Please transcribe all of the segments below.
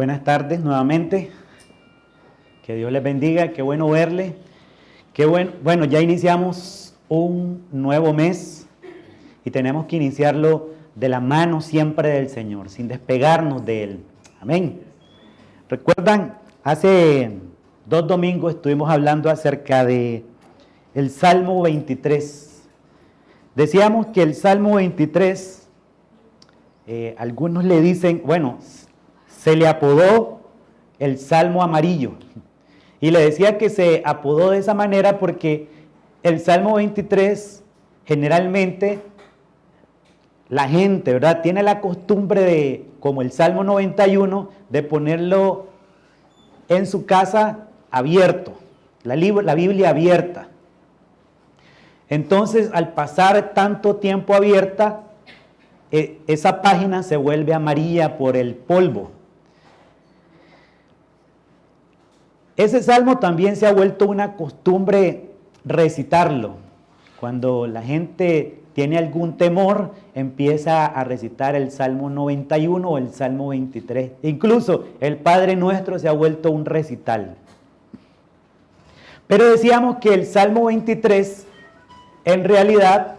Buenas tardes nuevamente. Que Dios les bendiga. Qué bueno verle. Qué bueno. Bueno, ya iniciamos un nuevo mes y tenemos que iniciarlo de la mano siempre del Señor, sin despegarnos de Él. Amén. ¿Recuerdan? Hace 2 domingos estuvimos hablando acerca de el Salmo 23. Decíamos que el Salmo 23, algunos le dicen, bueno, se le apodó el Salmo amarillo. Y le decía que se apodó de esa manera porque el Salmo 23 generalmente la gente, ¿verdad?, tiene la costumbre de, como el Salmo 91, de ponerlo en su casa abierto, la Biblia abierta. Entonces, al pasar tanto tiempo abierta, esa página se vuelve amarilla por el polvo. Ese salmo también se ha vuelto una costumbre recitarlo. Cuando la gente tiene algún temor, empieza a recitar el Salmo 91 o el Salmo 23. Incluso el Padre Nuestro se ha vuelto un recital. Pero decíamos que el Salmo 23 en realidad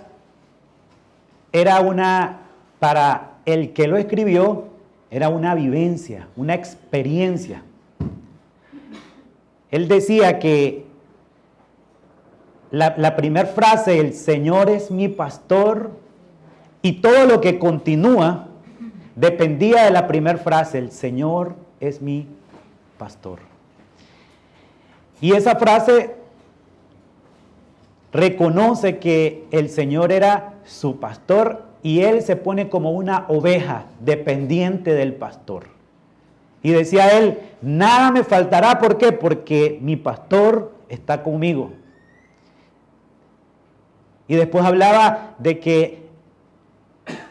era para el que lo escribió, era una vivencia, una experiencia. Él decía que la primera frase, el Señor es mi pastor, y todo lo que continúa dependía de la primera frase, el Señor es mi pastor. Y esa frase reconoce que el Señor era su pastor y él se pone como una oveja dependiente del pastor. Y decía él, nada me faltará, ¿por qué? Porque mi pastor está conmigo. Y después hablaba de que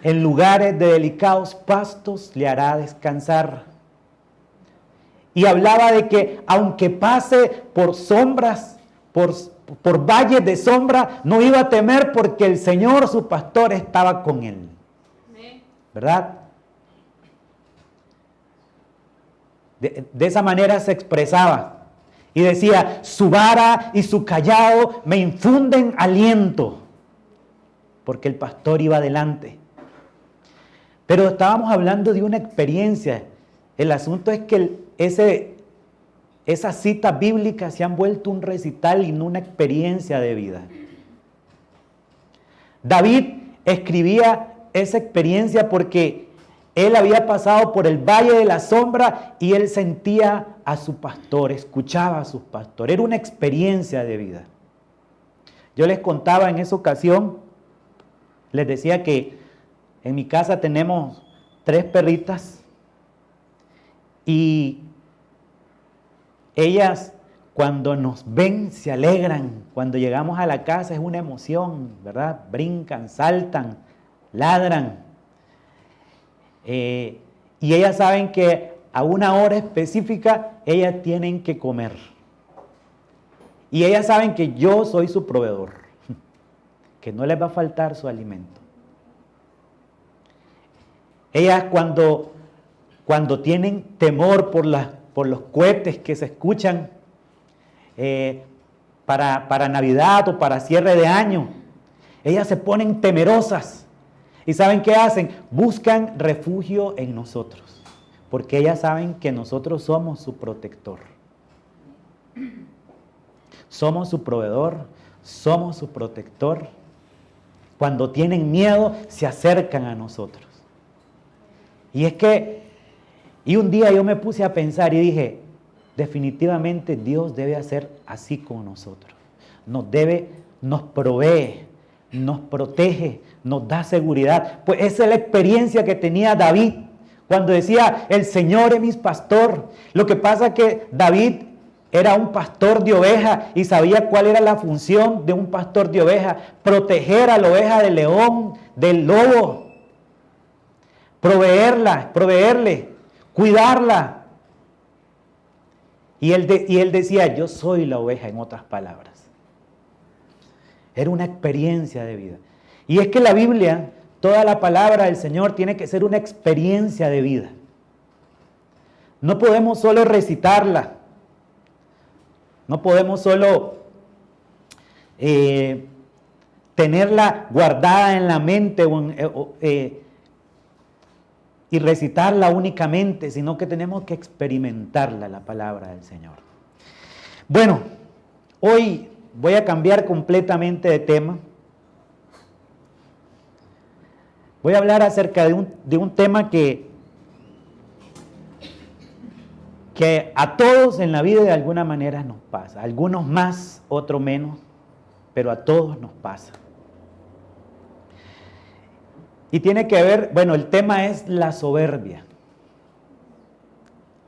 en lugares de delicados pastos le hará descansar. Y hablaba de que aunque pase por sombras, por valles de sombra, no iba a temer porque el Señor, su pastor, estaba con él. ¿Verdad? De esa manera se expresaba. Y decía, su vara y su cayado me infunden aliento. Porque el pastor iba adelante. Pero estábamos hablando de una experiencia. El asunto es que esas citas bíblicas se han vuelto un recital y no una experiencia de vida. David escribía esa experiencia porque él había pasado por el valle de la sombra y él sentía a su pastor, escuchaba a su pastor. Era una experiencia de vida. Yo les contaba en esa ocasión, les decía que en mi casa tenemos 3 perritas y ellas cuando nos ven se alegran. Cuando llegamos a la casa es una emoción, ¿verdad? Brincan, saltan, ladran. Y ellas saben que a una hora específica ellas tienen que comer. Y ellas saben que yo soy su proveedor, que no les va a faltar su alimento. Ellas cuando tienen temor por los cohetes que se escuchan para Navidad o para cierre de año, ellas se ponen temerosas. ¿Y saben qué hacen? Buscan refugio en nosotros, porque ellas saben que nosotros somos su protector. Somos su proveedor, somos su protector. Cuando tienen miedo, se acercan a nosotros. Y un día yo me puse a pensar y dije, definitivamente Dios debe hacer así con nosotros. Nos provee, nos protege, nos da seguridad. Pues esa es la experiencia que tenía David cuando decía, el Señor es mi pastor. Lo que pasa es que David era un pastor de ovejas y sabía cuál era la función de un pastor de ovejas: proteger a la oveja del león, del lobo, proveerle, cuidarla. Y él decía, yo soy la oveja, en otras palabras. Era una experiencia de vida. Y es que la Biblia, toda la palabra del Señor tiene que ser una experiencia de vida. No podemos solo recitarla. No podemos solo tenerla guardada en la mente y recitarla únicamente, sino que tenemos que experimentarla, la palabra del Señor. Bueno, hoy voy a cambiar completamente de tema. Voy a hablar acerca de un tema que a todos en la vida de alguna manera nos pasa. Algunos más, otros menos, pero a todos nos pasa. Y tiene que ver, bueno, el tema es la soberbia.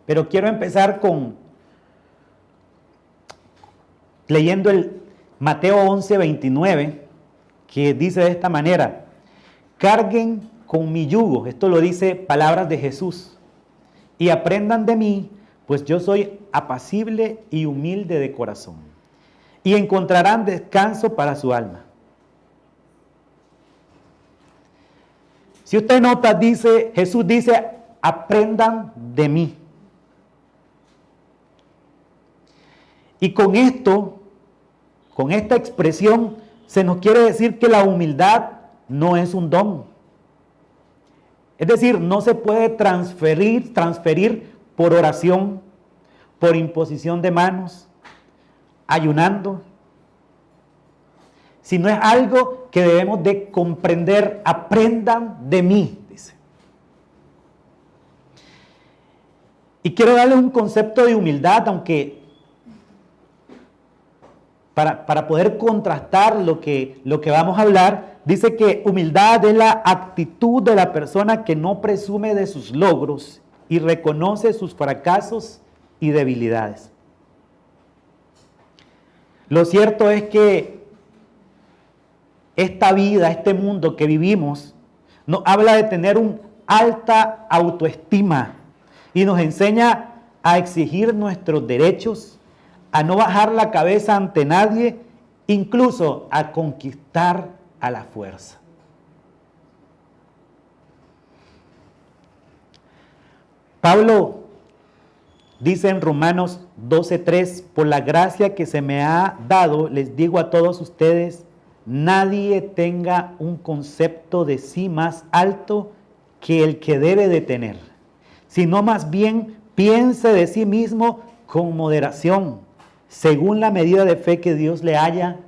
Pero quiero empezar leyendo el Mateo 11:29, que dice de esta manera: carguen con mi yugo, esto lo dice palabras de Jesús, y aprendan de mí, pues yo soy apacible y humilde de corazón, y encontrarán descanso para su alma. Si usted nota, Jesús dice, aprendan de mí. Y con esta expresión, se nos quiere decir que la humildad no es un don. Es decir, no se puede transferir por oración, por imposición de manos, ayunando, sino es algo que debemos de comprender. Aprendan de mí, dice. Y quiero darles un concepto de humildad, aunque para poder contrastar lo que vamos a hablar, dice que humildad es la actitud de la persona que no presume de sus logros y reconoce sus fracasos y debilidades. Lo cierto es que esta vida, este mundo que vivimos, nos habla de tener una alta autoestima y nos enseña a exigir nuestros derechos, a no bajar la cabeza ante nadie, incluso a conquistar a la fuerza. Pablo dice en Romanos 12:3, por la gracia que se me ha dado, les digo a todos ustedes, nadie tenga un concepto de sí más alto que el que debe de tener, sino más bien piense de sí mismo con moderación, según la medida de fe que Dios le haya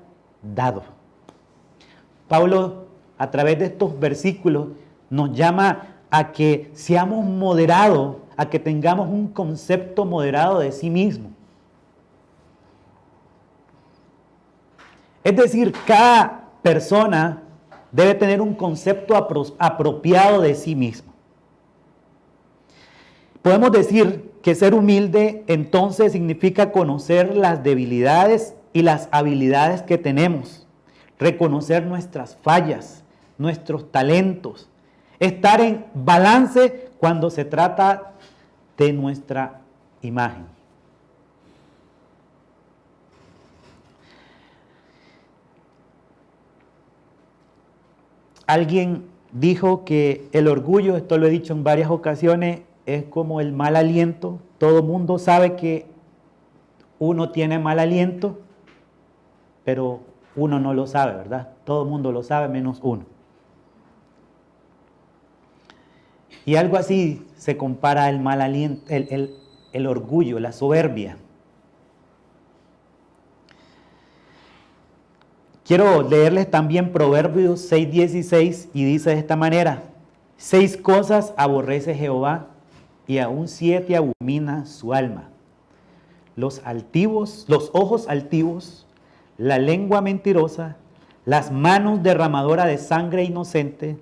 dado. Pablo, a través de estos versículos, nos llama a que seamos moderados, a que tengamos un concepto moderado de sí mismo. Es decir, cada persona debe tener un concepto apropiado de sí mismo. Podemos decir que ser humilde entonces significa conocer las debilidades y las habilidades que tenemos, reconocer nuestras fallas, nuestros talentos, estar en balance cuando se trata de nuestra imagen. Alguien dijo que el orgullo, esto lo he dicho en varias ocasiones, es como el mal aliento. Todo mundo sabe que uno tiene mal aliento, pero uno no lo sabe, ¿verdad? Todo el mundo lo sabe menos uno. Y algo así se compara el mal aliento, el orgullo, la soberbia. Quiero leerles también Proverbios 6:16 y dice de esta manera: 6 cosas aborrece Jehová y aún 7 abomina su alma: los ojos altivos, la lengua mentirosa, las manos derramadoras de sangre inocente,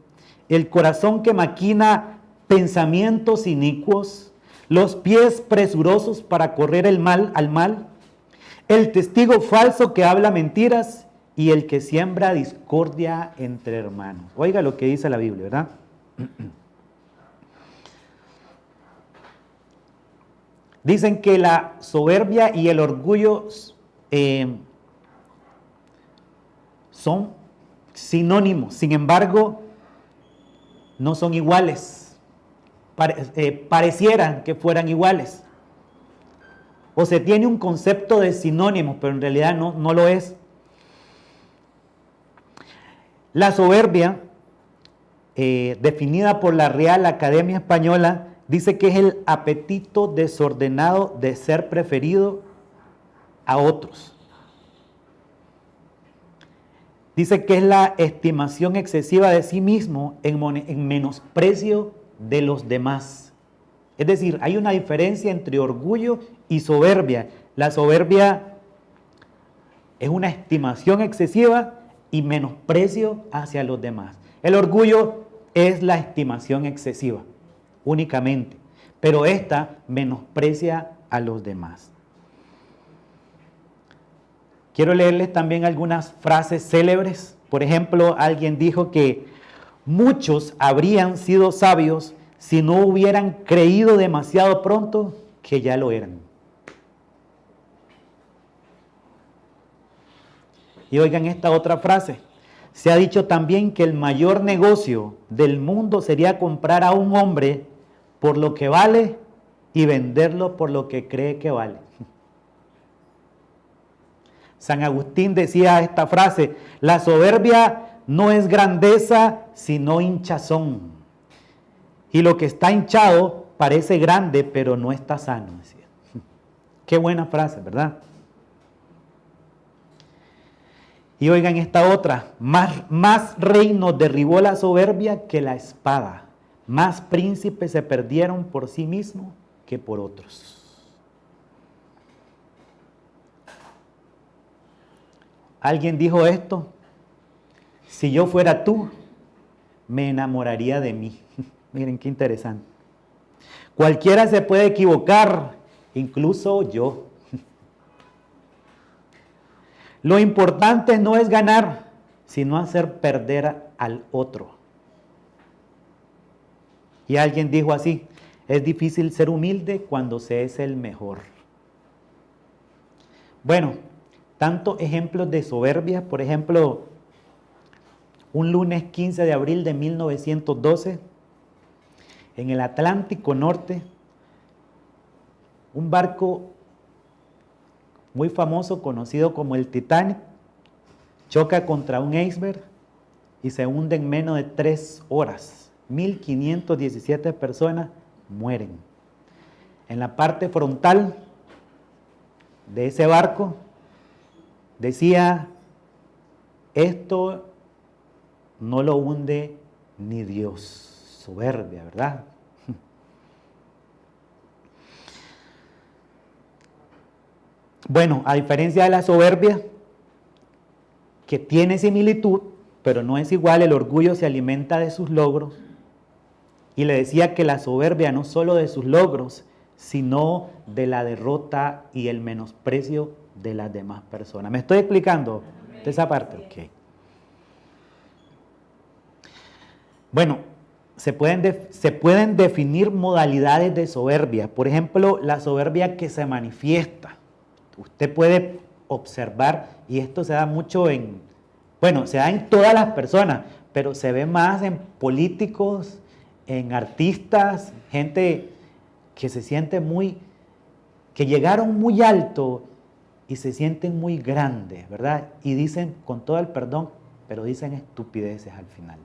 el corazón que maquina pensamientos inicuos, los pies presurosos para correr al mal, el testigo falso que habla mentiras y el que siembra discordia entre hermanos. Oiga lo que dice la Biblia, ¿verdad? Dicen que la soberbia y el orgullo son sinónimos, sin embargo, no son iguales. parecieran que fueran iguales. O se tiene un concepto de sinónimos, pero en realidad no lo es. La soberbia, definida por la Real Academia Española, dice que es el apetito desordenado de ser preferido a otros. Dice que es la estimación excesiva de sí mismo en menosprecio de los demás. Es decir, hay una diferencia entre orgullo y soberbia. La soberbia es una estimación excesiva y menosprecio hacia los demás. El orgullo es la estimación excesiva, únicamente, pero esta menosprecia a los demás. Quiero leerles también algunas frases célebres. Por ejemplo, alguien dijo que muchos habrían sido sabios si no hubieran creído demasiado pronto que ya lo eran. Y oigan esta otra frase. Se ha dicho también que el mayor negocio del mundo sería comprar a un hombre por lo que vale y venderlo por lo que cree que vale. San Agustín decía esta frase: la soberbia no es grandeza, sino hinchazón. Y lo que está hinchado parece grande, pero no está sano, decía. Qué buena frase, ¿verdad? Y oigan esta otra: más reinos derribó la soberbia que la espada. Más príncipes se perdieron por sí mismos que por otros. Alguien dijo esto: si yo fuera tú, me enamoraría de mí. Miren qué interesante. Cualquiera se puede equivocar, incluso yo. Lo importante no es ganar, sino hacer perder al otro. Y alguien dijo así: es difícil ser humilde cuando se es el mejor. Bueno, tantos ejemplos de soberbia. Por ejemplo, un lunes 15 de abril de 1912, en el Atlántico Norte, un barco muy famoso, conocido como el Titanic, choca contra un iceberg y se hunde en menos de 3 horas. 1.517 personas mueren. En la parte frontal de ese barco decía: esto no lo hunde ni Dios. Soberbia, ¿verdad? Bueno, a diferencia de la soberbia, que tiene similitud, pero no es igual, el orgullo se alimenta de sus logros. Y le decía que la soberbia no solo de sus logros, sino de la derrota y el menosprecio de las demás personas. ¿Me estoy explicando de esa parte? Ok. Bueno, se pueden definir modalidades de soberbia. Por ejemplo, la soberbia que se manifiesta. Usted puede observar, y esto se da mucho se da en todas las personas, pero se ve más en políticos, en artistas, gente que se siente que llegaron muy alto y se sienten muy grandes, ¿verdad? Y dicen, con todo el perdón, pero dicen estupideces al final.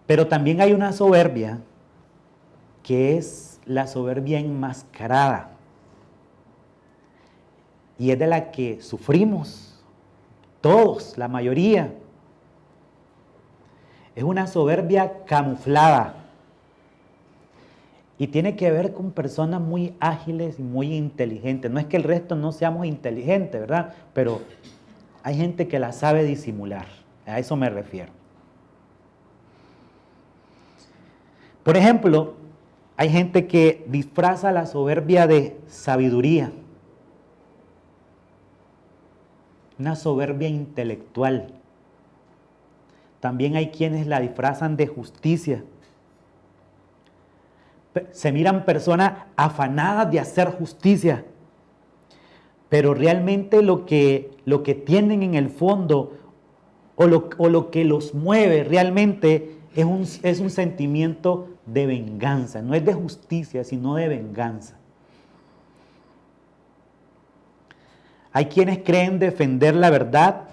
Pero también hay una soberbia que es la soberbia enmascarada. Y es de la que sufrimos todos, la mayoría. Es una soberbia camuflada. Y tiene que ver con personas muy ágiles y muy inteligentes. No es que el resto no seamos inteligentes, ¿verdad? Pero hay gente que la sabe disimular. A eso me refiero. Por ejemplo, hay gente que disfraza la soberbia de sabiduría. Una soberbia intelectual. También hay quienes la disfrazan de justicia. Se miran personas afanadas de hacer justicia, pero realmente lo que tienen en el fondo o lo que los mueve realmente es un sentimiento de venganza. No es de justicia, sino de venganza. Hay quienes creen defender la verdad,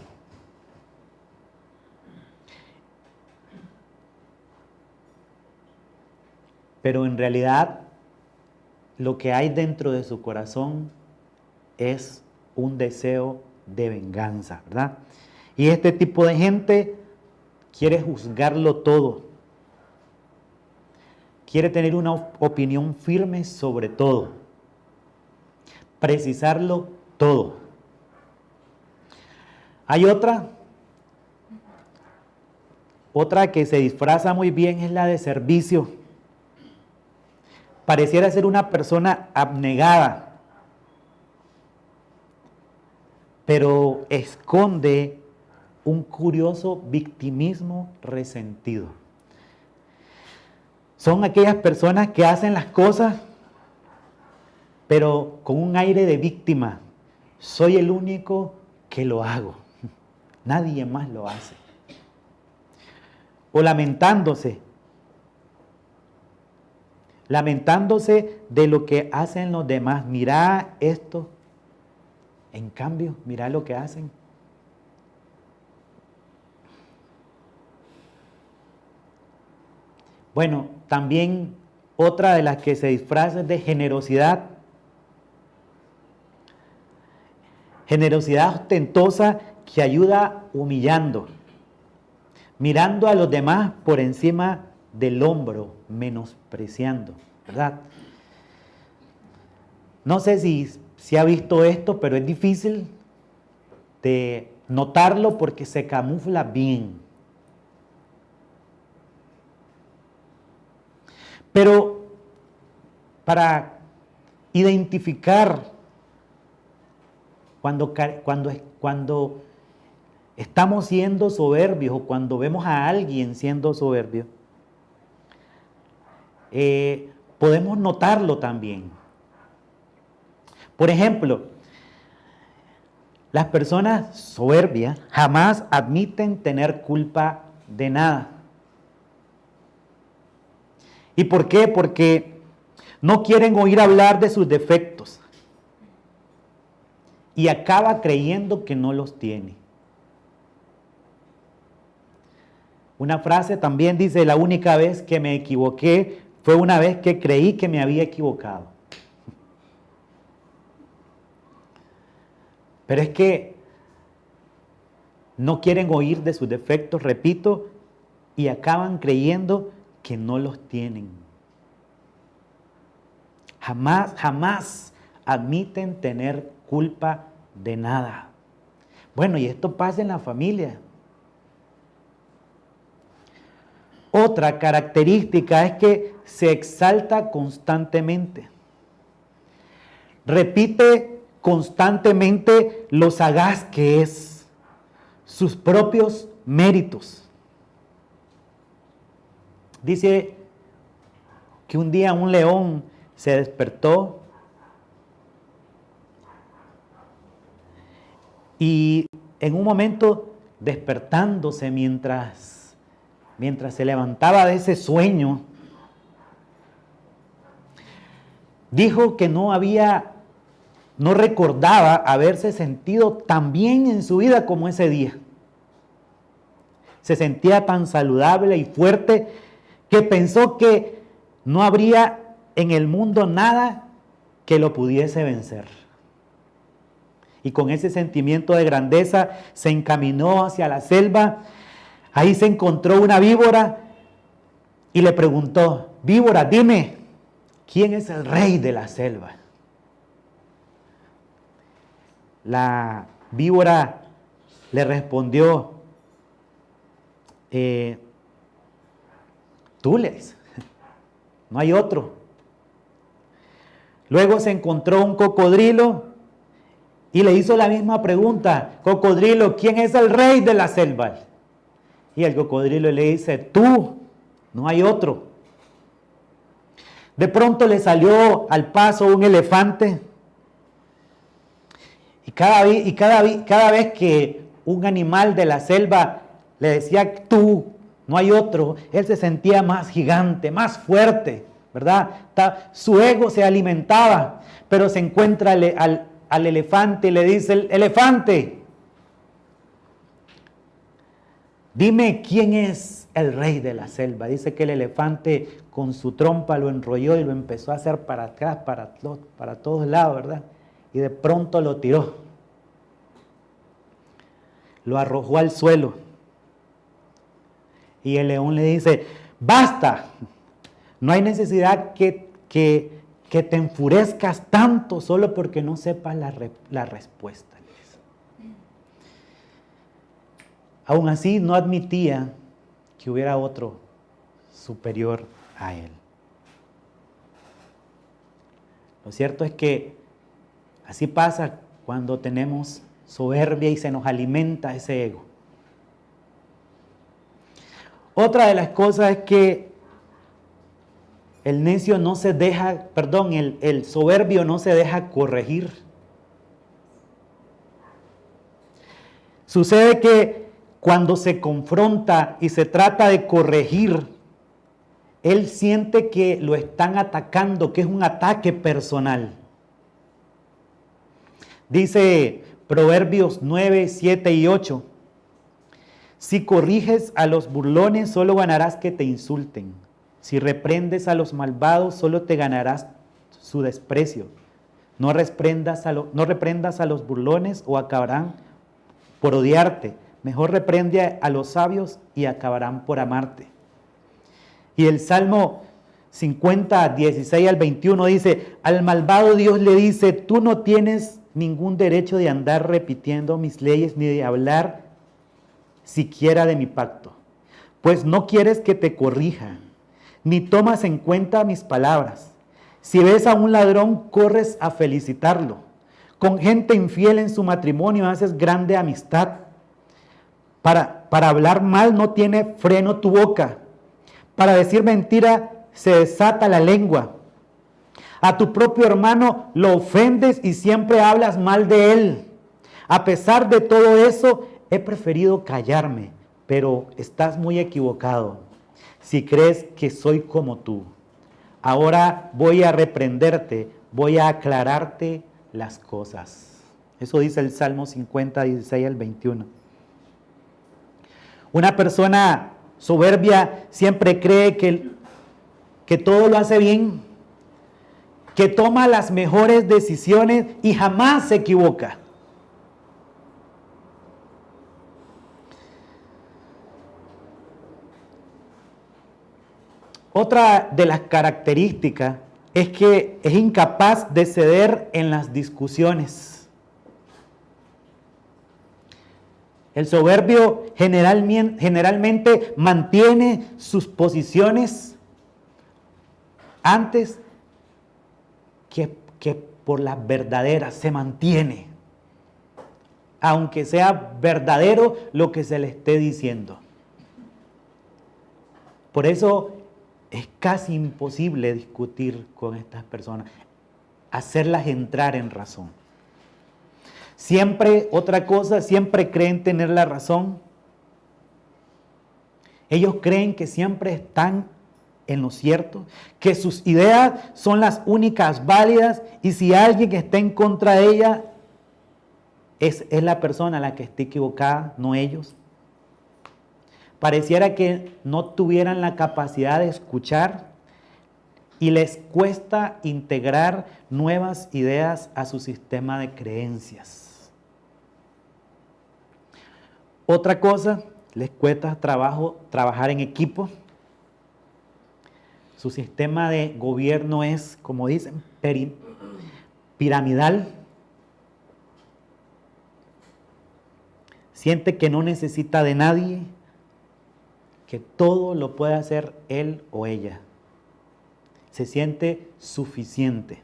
pero en realidad lo que hay dentro de su corazón es un deseo de venganza, ¿verdad? Y este tipo de gente quiere juzgarlo todo. Quiere tener una opinión firme sobre todo. Precisarlo todo. Hay otra que se disfraza muy bien, es la de servicio. Pareciera ser una persona abnegada, pero esconde un curioso victimismo resentido. Son aquellas personas que hacen las cosas, pero con un aire de víctima. Soy el único que lo hago. Nadie más lo hace. O lamentándose de lo que hacen los demás. Mirá esto, en cambio, mirá lo que hacen. Bueno, también otra de las que se disfraza es de generosidad. Generosidad ostentosa que ayuda humillando, mirando a los demás por encima del hombro, menospreciando, ¿verdad? No sé si ha visto esto, pero es difícil de notarlo porque se camufla bien. Pero para identificar cuando estamos siendo soberbios o cuando vemos a alguien siendo soberbio, podemos notarlo también. Por ejemplo, las personas soberbias jamás admiten tener culpa de nada. ¿Y por qué? Porque no quieren oír hablar de sus defectos y acaba creyendo que no los tiene. Una frase también dice: la única vez que me equivoqué fue una vez que creí que me había equivocado. Pero es que no quieren oír de sus defectos, repito, y acaban creyendo que no los tienen. Jamás admiten tener culpa de nada. Bueno, y esto pasa en la familia. Otra característica es que se exalta constantemente. Repite constantemente lo sagaz que es, sus propios méritos. Dice que un día un león se despertó y en un momento, despertándose mientras se levantaba de ese sueño, dijo que no recordaba haberse sentido tan bien en su vida como ese día. Se sentía tan saludable y fuerte que pensó que no habría en el mundo nada que lo pudiese vencer. Y con ese sentimiento de grandeza se encaminó hacia la selva. Ahí se encontró una víbora y le preguntó: víbora, dime, ¿quién es el rey de la selva? La víbora le respondió: tú lees, no hay otro. Luego se encontró un cocodrilo y le hizo la misma pregunta: cocodrilo, ¿quién es el rey de la selva? Y el cocodrilo le dice: tú, no hay otro. De pronto le salió al paso un elefante. Y cada vez que un animal de la selva le decía tú, no hay otro, él se sentía más gigante, más fuerte, ¿verdad? Su ego se alimentaba, pero se encuentra al elefante y le dice, el elefante, dime quién es el rey de la selva. Dice que el elefante con su trompa lo enrolló y lo empezó a hacer para atrás, para todos lados, ¿verdad? Y de pronto lo tiró. Lo arrojó al suelo. Y el león le dice, basta, no hay necesidad que te enfurezcas tanto solo porque no sepas la respuesta. Le dice. Aún así no admitía que hubiera otro superior a él. Lo cierto es que así pasa cuando tenemos soberbia y se nos alimenta ese ego. Otra de las cosas es que el necio no se deja, el soberbio no se deja corregir. Sucede que cuando se confronta y se trata de corregir, él siente que lo están atacando, que es un ataque personal. Dice Proverbios 9, 7 y 8. Si corriges a los burlones, solo ganarás que te insulten. Si reprendes a los malvados, solo te ganarás su desprecio. No reprendas a los burlones o acabarán por odiarte. Mejor reprende a los sabios y acabarán por amarte. Y el Salmo 50, 16 al 21 dice, al malvado Dios le dice, tú no tienes ningún derecho de andar repitiendo mis leyes ni de hablar siquiera de mi pacto, pues no quieres que te corrija, ni tomas en cuenta mis palabras. Si ves a un ladrón, corres a felicitarlo. Con gente infiel en su matrimonio haces grande amistad. Para hablar mal no tiene freno tu boca. Para decir mentira se desata la lengua. A tu propio hermano lo ofendes y siempre hablas mal de él. A pesar de todo eso, he preferido callarme, pero estás muy equivocado si crees que soy como tú. Ahora voy a reprenderte, voy a aclararte las cosas. Eso dice el Salmo 50, 16 al 21. Una persona soberbia siempre cree que todo lo hace bien, que toma las mejores decisiones y jamás se equivoca. Otra de las características es que es incapaz de ceder en las discusiones. El soberbio generalmente mantiene sus posiciones antes que por las verdaderas, se mantiene, aunque sea verdadero lo que se le esté diciendo. Por eso es casi imposible discutir con estas personas, hacerlas entrar en razón. Siempre creen tener la razón. Ellos creen que siempre están en lo cierto, que sus ideas son las únicas válidas y si alguien está en contra de ella, es la persona la que está equivocada, no ellos. Pareciera que no tuvieran la capacidad de escuchar y les cuesta integrar nuevas ideas a su sistema de creencias. Otra cosa, les cuesta trabajar en equipo. Su sistema de gobierno es, como dicen, piramidal. Siente que no necesita de nadie, que todo lo puede hacer él o ella. Se siente suficiente.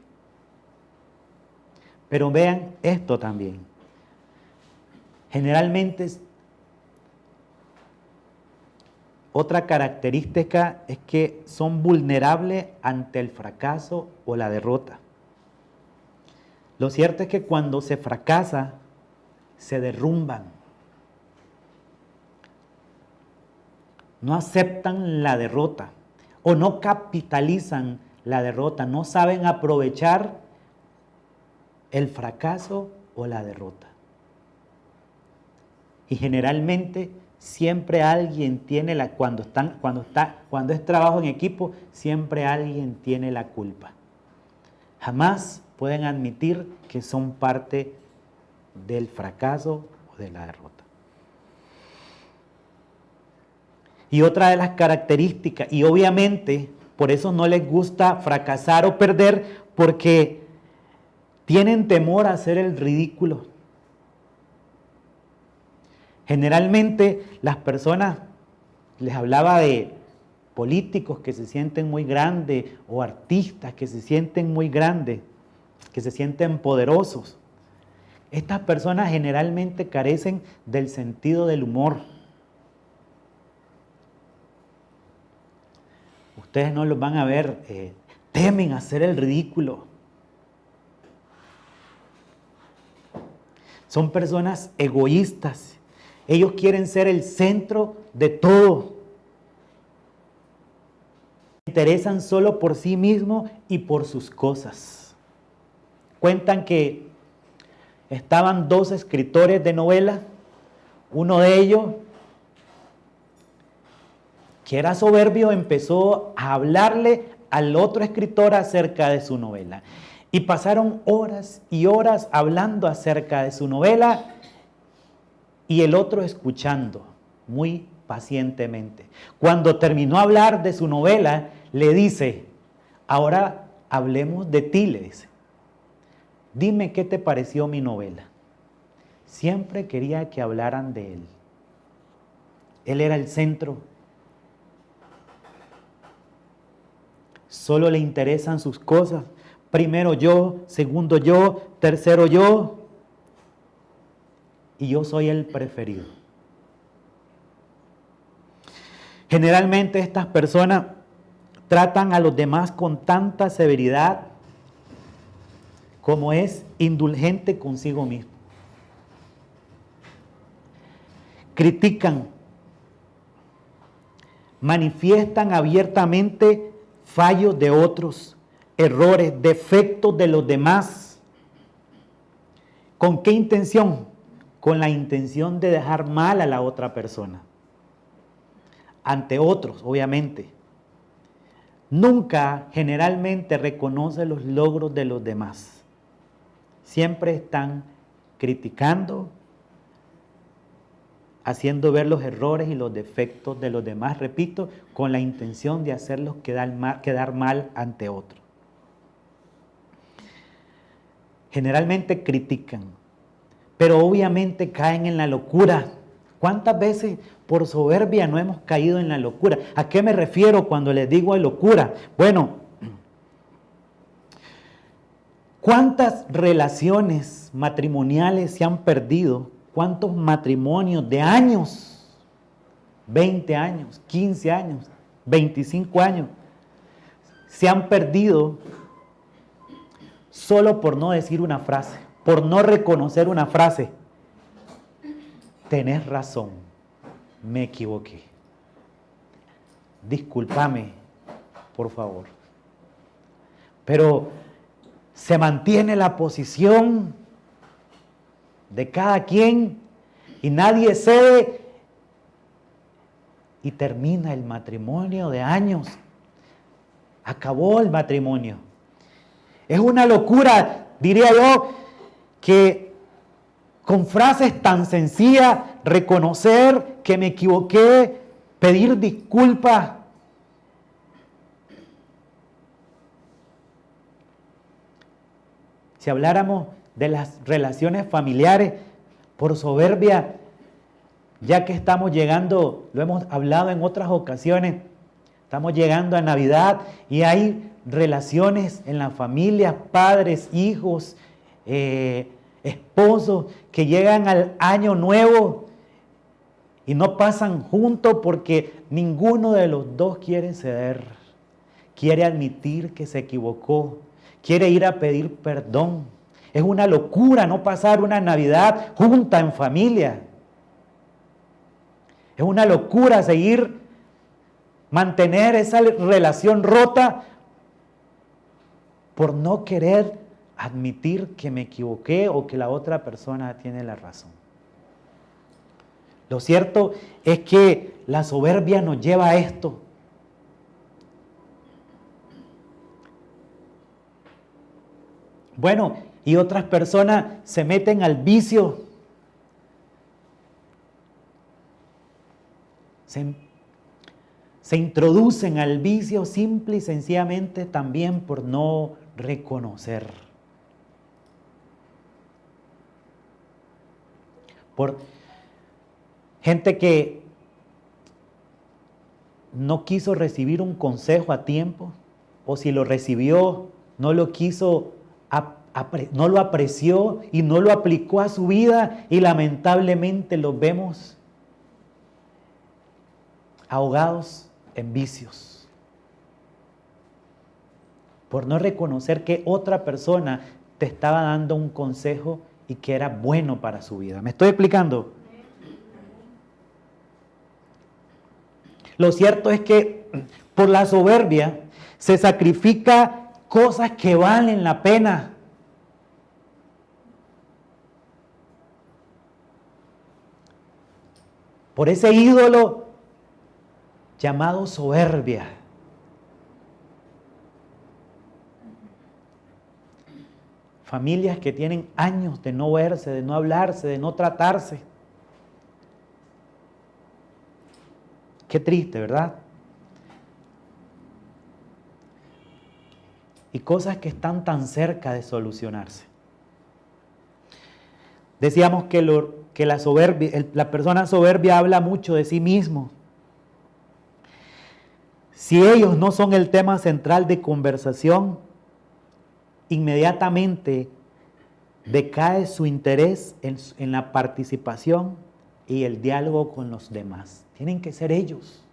Pero vean esto también. Generalmente, otra característica es que son vulnerables ante el fracaso o la derrota. Lo cierto es que cuando se fracasa, se derrumban. no aceptan la derrota o no capitalizan la derrota, no saben aprovechar el fracaso o la derrota. Y generalmente siempre alguien tiene cuando es trabajo en equipo, siempre alguien tiene la culpa. Jamás pueden admitir que son parte del fracaso o de la derrota. Y otra de las características, y obviamente por eso no les gusta fracasar o perder, porque tienen temor a hacer el ridículo. Generalmente las personas, les hablaba de políticos que se sienten muy grandes o artistas que se sienten muy grandes, que se sienten poderosos. Estas personas generalmente carecen del sentido del humor. Ustedes no los van a ver, temen hacer el ridículo. Son personas egoístas. Ellos quieren ser el centro de todo. Se interesan solo por sí mismos y por sus cosas. Cuentan que estaban dos escritores de novela. Uno de ellos, que era soberbio, empezó a hablarle al otro escritor acerca de su novela. Y pasaron horas y horas hablando acerca de su novela y el otro escuchando muy pacientemente. Cuando terminó de hablar de su novela, le dice, ahora hablemos de ti, le dice. Dime qué te pareció mi novela. Siempre quería que hablaran de él. Él era el centro. Solo le interesan sus cosas. Primero yo, segundo yo, tercero yo. Y yo soy el preferido. Generalmente estas personas tratan a los demás con tanta severidad como es indulgente consigo mismo. Critican, manifiestan abiertamente fallos de otros, errores, defectos de los demás. ¿Con qué intención? Con la intención de dejar mal a la otra persona. Ante otros, obviamente. Nunca generalmente reconoce los logros de los demás. Siempre están criticando, haciendo ver los errores y los defectos de los demás, repito, con la intención de hacerlos quedar mal ante otros. Generalmente critican, pero obviamente caen en la locura. ¿Cuántas veces por soberbia no hemos caído en la locura? ¿A qué me refiero cuando les digo de locura? Bueno, ¿cuántas relaciones matrimoniales se han perdido? ¿Cuántos matrimonios de años? 20 años, 15 años, 25 años. Se han perdido solo por no decir una frase, por no reconocer una frase. Tenés razón, me equivoqué. Discúlpame, por favor. Pero se mantiene la posición de cada quien y nadie cede y termina el matrimonio de años. Acabó el matrimonio. Es una locura, diría yo, que con frases tan sencillas, reconocer que me equivoqué, pedir disculpas. Si habláramos de las relaciones familiares, por soberbia, ya que estamos llegando, lo hemos hablado en otras ocasiones, estamos llegando a Navidad y hay relaciones en la familia, padres, hijos, esposos que llegan al año nuevo y no pasan juntos porque ninguno de los dos quiere ceder, quiere admitir que se equivocó, quiere ir a pedir perdón. Es una locura no pasar una Navidad junta en familia. Es una locura seguir mantener esa relación rota por no querer admitir que me equivoqué o que la otra persona tiene la razón. Lo cierto es que la soberbia nos lleva a esto. Bueno, y otras personas se meten al vicio. Se introducen al vicio simple y sencillamente también por no reconocer. Por gente que no quiso recibir un consejo a tiempo, o si lo recibió, no lo quiso, no lo apreció y no lo aplicó a su vida, y lamentablemente los vemos ahogados en vicios. Por no reconocer que otra persona te estaba dando un consejo y que era bueno para su vida. ¿Me estoy explicando? Lo cierto es que por la soberbia se sacrifica cosas que valen la pena. Por ese ídolo llamado soberbia. Familias que tienen años de no verse, de no hablarse, de no tratarse. Qué triste, ¿verdad? Y cosas que están tan cerca de solucionarse. Decíamos que la persona soberbia habla mucho de sí mismo. Si ellos no son el tema central de conversación, inmediatamente decae su interés en la participación y el diálogo con los demás. Tienen que ser ellos.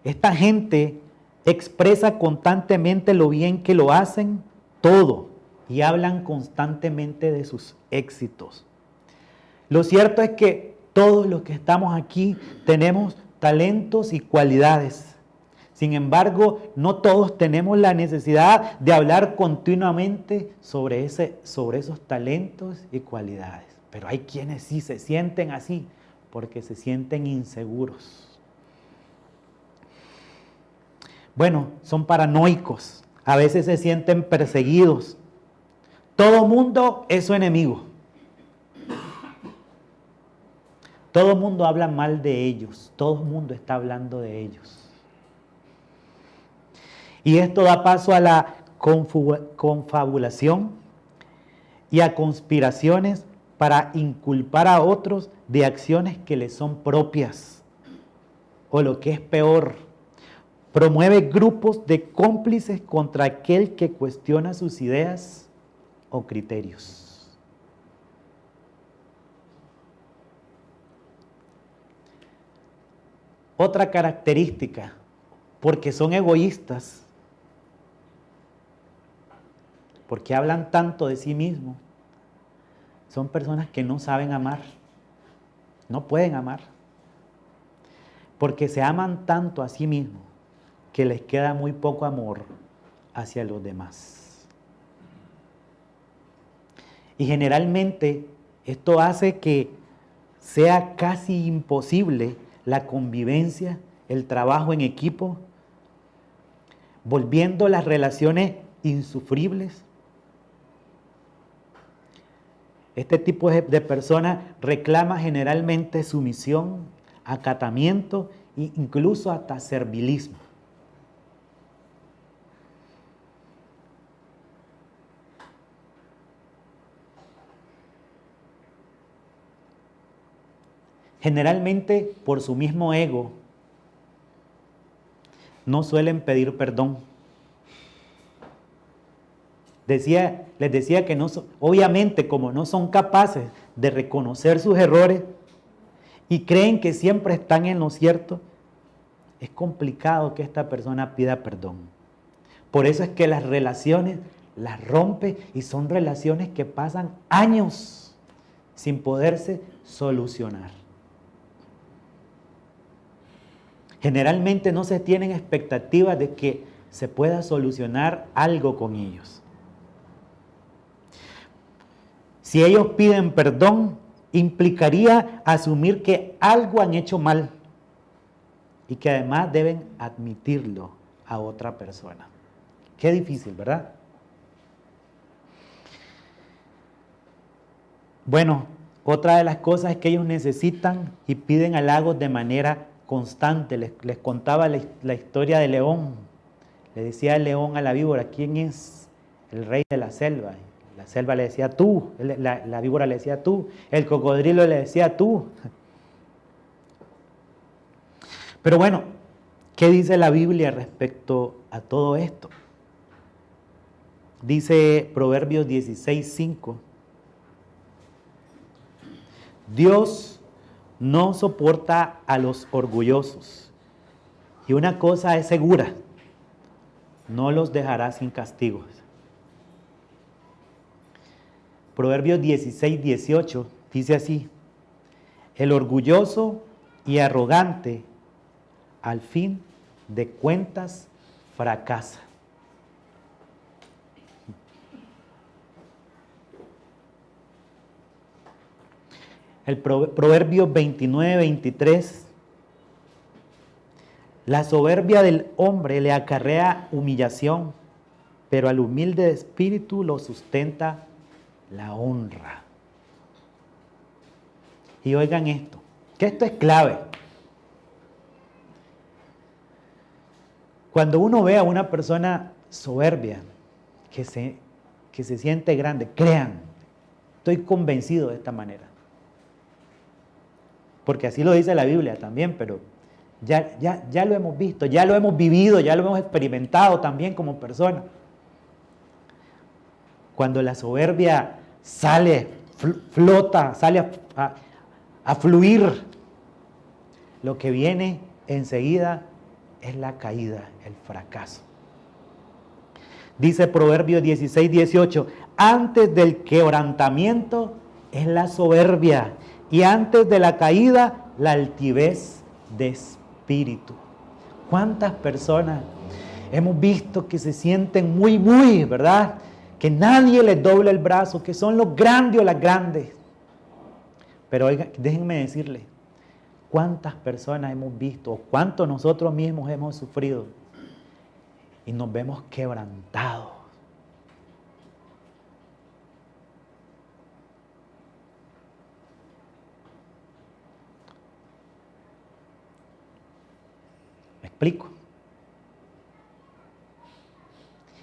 Esta gente expresa constantemente lo bien que lo hacen todo y hablan constantemente de sus éxitos. Lo cierto es que todos los que estamos aquí tenemos talentos y cualidades. Sin embargo, no todos tenemos la necesidad de hablar continuamente sobre esos talentos y cualidades. Pero hay quienes sí se sienten así porque se sienten inseguros. Bueno, son paranoicos, a veces se sienten perseguidos. Todo mundo es su enemigo. Todo mundo habla mal de ellos, todo el mundo está hablando de ellos. Y esto da paso a la confabulación y a conspiraciones para inculpar a otros de acciones que les son propias. O lo que es peor, promueve grupos de cómplices contra aquel que cuestiona sus ideas o criterios. Otra característica, porque son egoístas, porque hablan tanto de sí mismos, son personas que no saben amar, no pueden amar, porque se aman tanto a sí mismos que les queda muy poco amor hacia los demás. Y generalmente esto hace que sea casi imposible la convivencia, el trabajo en equipo, volviendo las relaciones insufribles. Este tipo de persona reclama generalmente sumisión, acatamiento e incluso hasta servilismo. Generalmente, por su mismo ego, no suelen pedir perdón. Les decía que obviamente, como no son capaces de reconocer sus errores y creen que siempre están en lo cierto, es complicado que esta persona pida perdón. Por eso es que las relaciones las rompe y son relaciones que pasan años sin poderse solucionar. Generalmente no se tienen expectativas de que se pueda solucionar algo con ellos. Si ellos piden perdón, implicaría asumir que algo han hecho mal y que además deben admitirlo a otra persona. Qué difícil, ¿verdad? Bueno, otra de las cosas es que ellos necesitan y piden halagos de manera constante. Les contaba la historia de León. Le decía el león a la víbora, ¿quién es el rey de la selva? La selva le decía tú, la víbora le decía tú, el cocodrilo le decía tú. Pero bueno, ¿qué dice la Biblia respecto a todo esto? Dice Proverbios 16:5. Dios no soporta a los orgullosos. Y una cosa es segura, no los dejará sin castigos. Proverbios 16:18 dice así: el orgulloso y arrogante al fin de cuentas fracasa. El Proverbios 29:23: la soberbia del hombre le acarrea humillación, pero al humilde de espíritu lo sustenta la honra. Y oigan esto, que esto es clave. Cuando uno ve a una persona soberbia, que se siente grande, crean, estoy convencido de esta manera. Porque así lo dice la Biblia también, pero ya lo hemos visto, ya lo hemos vivido, ya lo hemos experimentado también como persona. Cuando la soberbia sale, flota, sale a fluir, lo que viene enseguida es la caída, el fracaso. Dice Proverbios 16:18, antes del quebrantamiento es la soberbia y antes de la caída la altivez de espíritu. ¿Cuántas personas hemos visto que se sienten muy, ¿verdad? Que nadie les dobla el brazo, que son los grandes o las grandes. Pero oigan, déjenme decirles, ¿cuántas personas hemos visto o cuánto nosotros mismos hemos sufrido y nos vemos quebrantados? ¿Me explico?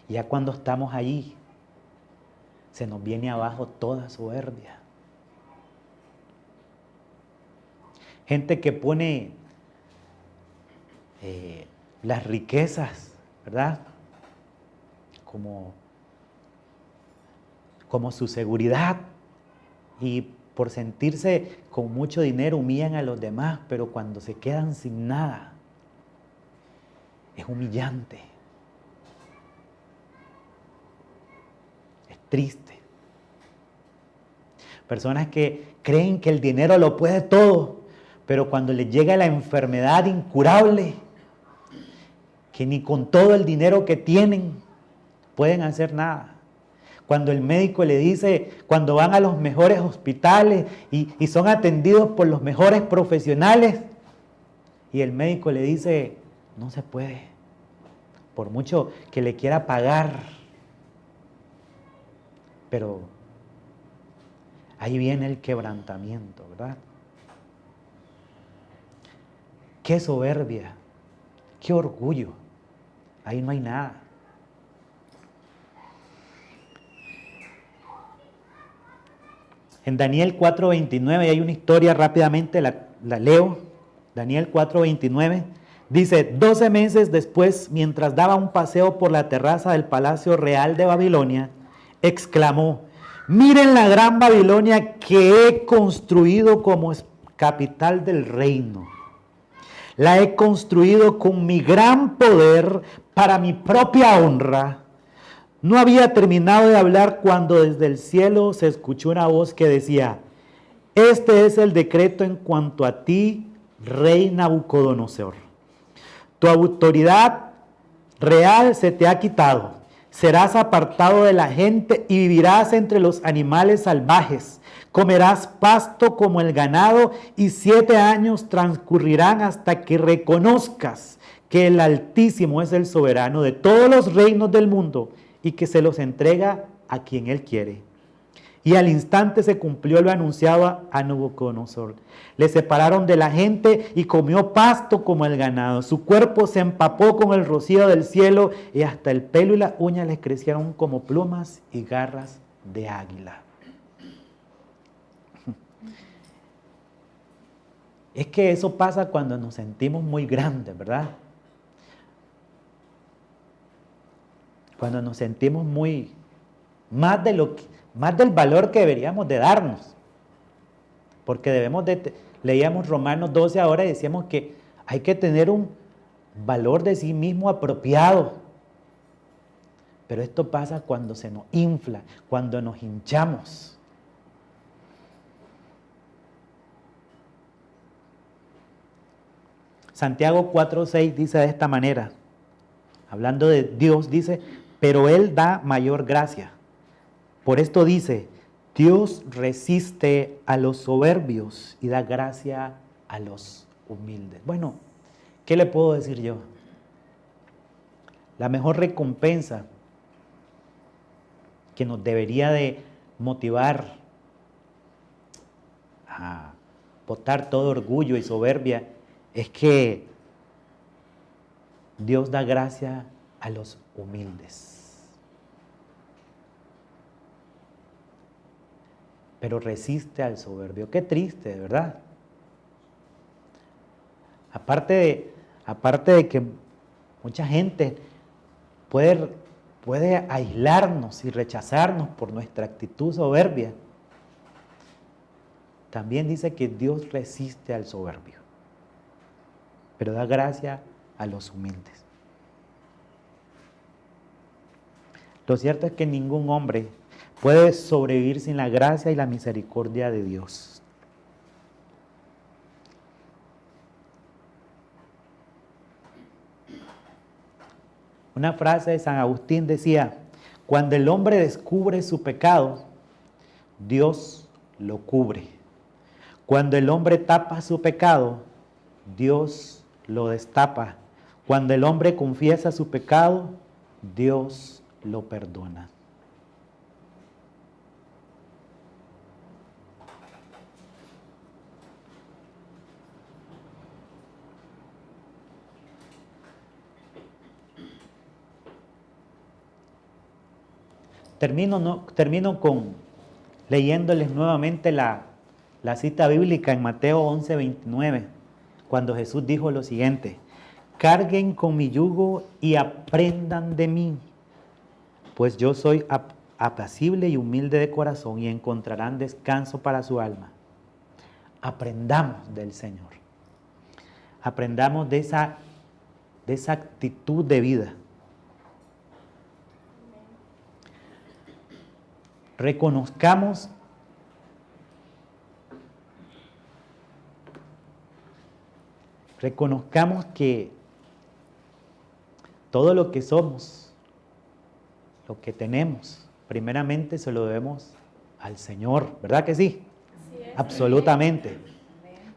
Ya cuando estamos allí, se nos viene abajo toda soberbia. Gente que pone las riquezas, ¿verdad? Como su seguridad, y por sentirse con mucho dinero humillan a los demás, pero cuando se quedan sin nada, es humillante, es triste. Personas que creen que el dinero lo puede todo, pero cuando les llega la enfermedad incurable, que ni con todo el dinero que tienen pueden hacer nada. Cuando el médico le dice, cuando van a los mejores hospitales y son atendidos por los mejores profesionales, y el médico le dice, no se puede, por mucho que le quiera pagar. Pero ahí viene el quebrantamiento, ¿verdad? Qué soberbia, qué orgullo. Ahí no hay nada. En Daniel 4:29 hay una historia, rápidamente la leo. Daniel 4:29 dice, 12 meses después, mientras daba un paseo por la terraza del Palacio Real de Babilonia, exclamó, miren la gran Babilonia que he construido como capital del reino. La he construido con mi gran poder para mi propia honra. No había terminado de hablar cuando desde el cielo se escuchó una voz que decía, Este es el decreto en cuanto a ti, rey Nabucodonosor. Tu autoridad real se te ha quitado. Serás apartado de la gente y vivirás entre los animales salvajes. Comerás pasto como el ganado y 7 años transcurrirán hasta que reconozcas que el Altísimo es el soberano de todos los reinos del mundo y que se los entrega a quien Él quiere. Y al instante se cumplió lo anunciado a Nabucodonosor. Le separaron de la gente y comió pasto como el ganado. Su cuerpo se empapó con el rocío del cielo y hasta el pelo y las uñas les crecieron como plumas y garras de águila. Es que eso pasa cuando nos sentimos muy grandes, ¿verdad? Cuando nos sentimos más del valor que deberíamos de darnos. Porque leíamos Romanos 12 ahora y decíamos que hay que tener un valor de sí mismo apropiado. Pero esto pasa cuando se nos infla, cuando nos hinchamos. Santiago 4:6 dice de esta manera, hablando de Dios, dice, pero Él da mayor gracia. Por esto dice, Dios resiste a los soberbios y da gracia a los humildes. Bueno, ¿qué le puedo decir yo? La mejor recompensa que nos debería de motivar a botar todo orgullo y soberbia es que Dios da gracia a los humildes. Pero resiste al soberbio. Qué triste, de verdad. Aparte de que mucha gente puede aislarnos y rechazarnos por nuestra actitud soberbia, también dice que Dios resiste al soberbio, pero da gracia a los humildes. Lo cierto es que ningún hombre puede sobrevivir sin la gracia y la misericordia de Dios. Una frase de San Agustín decía, cuando el hombre descubre su pecado, Dios lo cubre. Cuando el hombre tapa su pecado, Dios lo destapa. Cuando el hombre confiesa su pecado, Dios lo perdona. Termino leyéndoles nuevamente la cita bíblica en Mateo 11:29, cuando Jesús dijo lo siguiente, carguen con mi yugo y aprendan de mí, pues yo soy apacible y humilde de corazón y encontrarán descanso para su alma. Aprendamos del Señor. Aprendamos de esa actitud de vida. Reconozcamos que todo lo que somos, lo que tenemos, primeramente se lo debemos al Señor, ¿verdad que sí? Sí, absolutamente. Amén.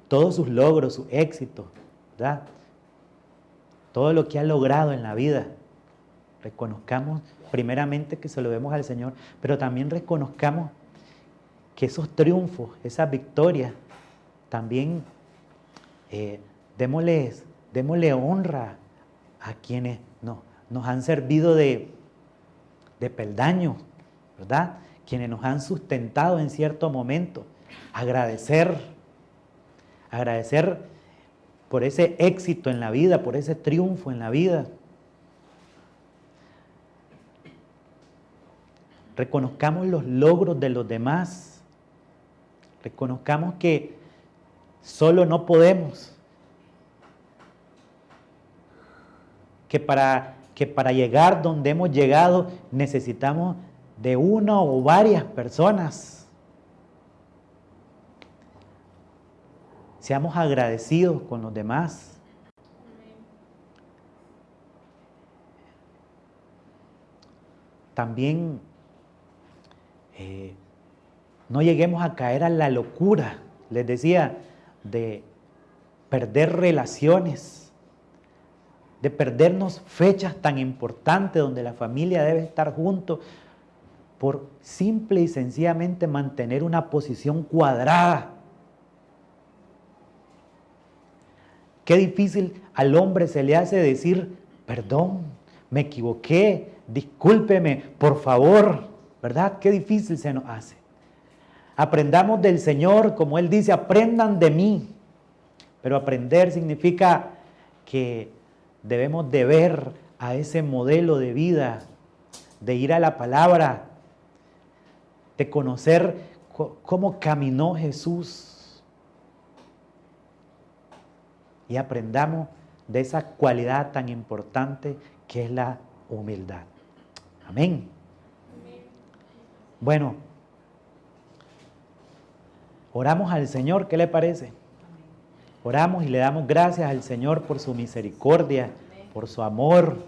Todos sus logros, sus éxitos, ¿verdad? Todo lo que ha logrado en la vida, reconozcamos primeramente que se lo debemos al Señor, pero también reconozcamos que esos triunfos, esas victorias, también démosle honra a quienes nos han servido de peldaño, ¿verdad? Quienes nos han sustentado en cierto momento. Agradecer por ese éxito en la vida, por ese triunfo en la vida. Reconozcamos los logros de los demás. Reconozcamos que solo no podemos. Que para llegar donde hemos llegado necesitamos de una o varias personas. Seamos agradecidos con los demás. También no lleguemos a caer a la locura, les decía, de perder relaciones, de perdernos fechas tan importantes donde la familia debe estar juntos por simple y sencillamente mantener una posición cuadrada. Qué difícil al hombre se le hace decir, perdón, me equivoqué, discúlpeme, por favor, ¿verdad? Qué difícil se nos hace. Aprendamos del Señor, como Él dice, aprendan de mí. Pero aprender significa que debemos de ver a ese modelo de vida, de ir a la palabra, de conocer cómo caminó Jesús. Y aprendamos de esa cualidad tan importante que es la humildad. Amén. Bueno, oramos al Señor, ¿qué le parece? Oramos y le damos gracias al Señor por su misericordia, por su amor,